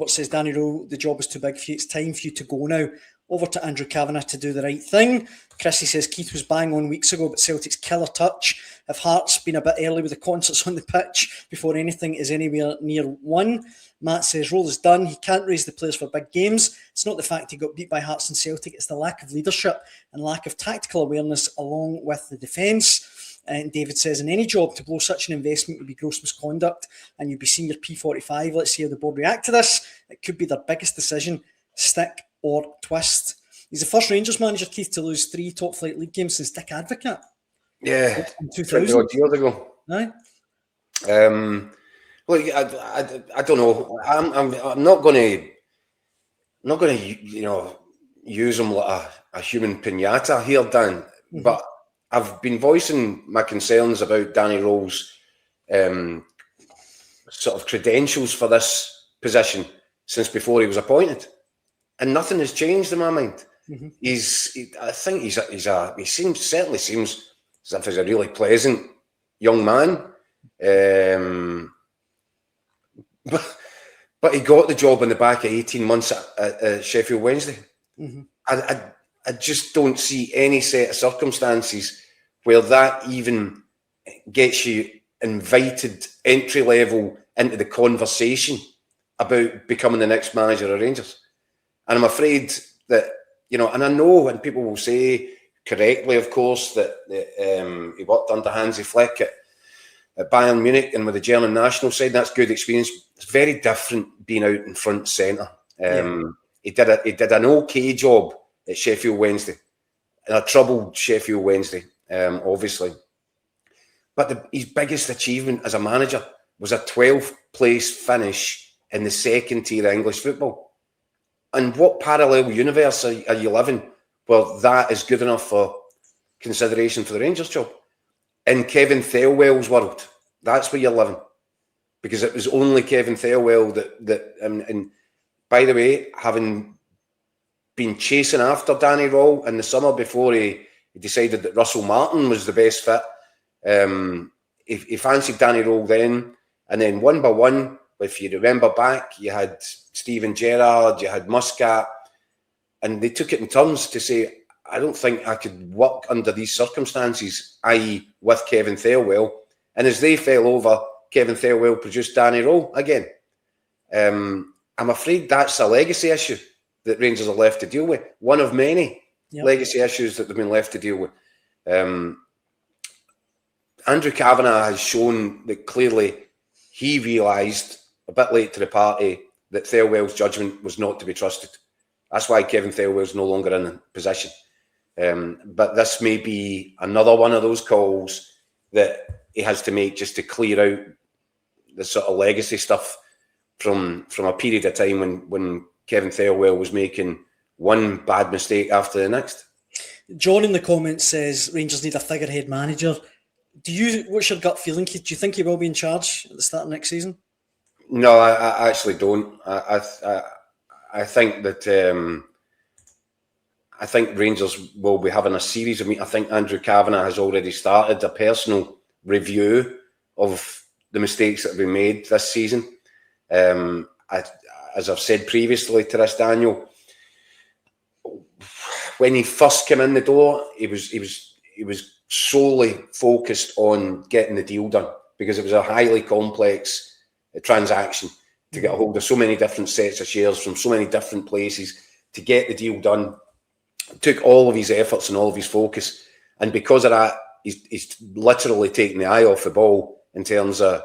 What says Danny Rohl, the job is too big for you. It's time for you to go now. Over to Andrew Kavanagh to do the right thing. Chrissy says Keith was bang on weeks ago, but Celtic's killer touch. If Hearts been a bit early with the concerts on the pitch before anything is anywhere near one. Matt says Rohl is done. He can't raise the players for big games. It's not the fact he got beat by Hearts and Celtic. It's the lack of leadership and lack of tactical awareness along with the defence. And David says, in any job, to blow such an investment would be gross misconduct and you'd be senior P45. Let's see how the board react to this. It could be their biggest decision, stick or twist. He's the first Rangers manager, Keith, to lose 3 top-flight league games since Dick Advocate. Yeah, in 2000. Years ago. Aye. Look, I don't know. I'm not going to use him like a human pinata here, Dan. Mm-hmm. But I've been voicing my concerns about Danny Rohl's sort of credentials for this position since before he was appointed, and nothing has changed in my mind. Mm-hmm. I think he certainly seems as if he's a really pleasant young man. But he got the job in the back of 18 months at Sheffield Wednesday. Mm-hmm. I just don't see any set of circumstances where that even gets you invited entry level into the conversation about becoming the next manager of Rangers. And I'm afraid that, and I know, and people will say correctly, of course, that he worked under Hansi Flick at Bayern Munich and with the German national side. That's good experience. It's very different being out in front centre. He did an okay job at Sheffield Wednesday, and a troubled Sheffield Wednesday, obviously. But his biggest achievement as a manager was a 12th place finish in the second tier of English football. And what parallel universe are you living where that is good enough for consideration for the Rangers job? In Kevin Thelwell's world, that's where you're living. Because it was only Kevin Thelwell that and by the way, having been chasing after Danny Rohl in the summer before he decided that Russell Martin was the best fit, he fancied Danny Rohl then, and then one by one, if you remember back, you had Steven Gerrard, you had Muscat, and they took it in turns to say, I don't think I could work under these circumstances, i.e. with Kevin Thelwell. And as they fell over, Kevin Thelwell produced Danny Rohl again. I'm afraid that's a legacy issue that Rangers are left to deal with. One of many legacy issues that they've been left to deal with. Andrew Kavanagh has shown that clearly he realised, a bit late to the party, that Thelwell's judgment was not to be trusted. That's why Kevin Thelwell's no longer in the position. But this may be another one of those calls that he has to make just to clear out the sort of legacy stuff from a period of time when Kevin Thelwell was making one bad mistake after the next. John in the comments says Rangers need a figurehead manager. What's your gut feeling, Keith? Do you think he will be in charge at the start of next season? No, I actually don't. I think that I think Rangers will be having a series of meetings. I think Andrew Kavanagh has already started a personal review of the mistakes that have been made this season. As I've said previously to this, Daniel, when he first came in the door, he was solely focused on getting the deal done because it was a highly complex transaction to get a hold of so many different sets of shares from so many different places to get the deal done. It took all of his efforts and all of his focus, and because of that, he's literally taken the eye off the ball in terms of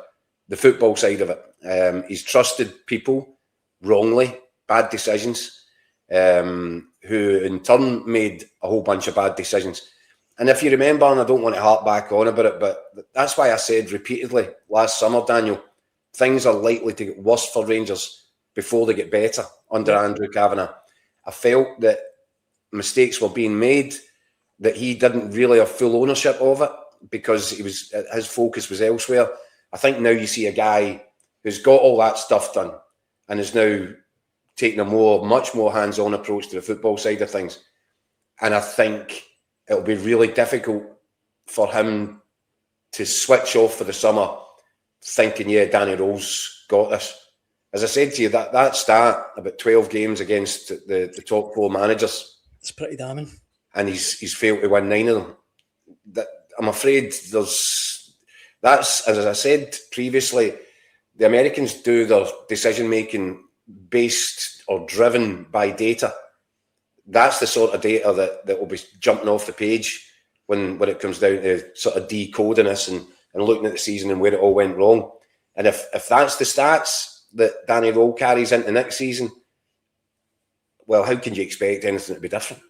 the football side of it. He's trusted people wrongly, bad decisions, who in turn made a whole bunch of bad decisions. And if you remember, and I don't want to harp back on about it, but that's why I said repeatedly last summer, Daniel, things are likely to get worse for Rangers before they get better under Andrew Kavanagh. I felt that mistakes were being made, that he didn't really have full ownership of it because his focus was elsewhere. I think now you see a guy who's got all that stuff done and is now taking a much more hands-on approach to the football side of things. And I think it'll be really difficult for him to switch off for the summer thinking, Danny Rohl's got this. as I said to you, that start about 12 games against the top 4 managers. It's pretty damning. And he's failed to win 9 of them. That, I'm afraid that's, as I said previously, the Americans do their decision making based or driven by data. That's the sort of data that will be jumping off the page when it comes down to sort of decoding this and looking at the season and where it all went wrong. And if that's the stats that Danny Rohl carries into next season, well, how can you expect anything to be different?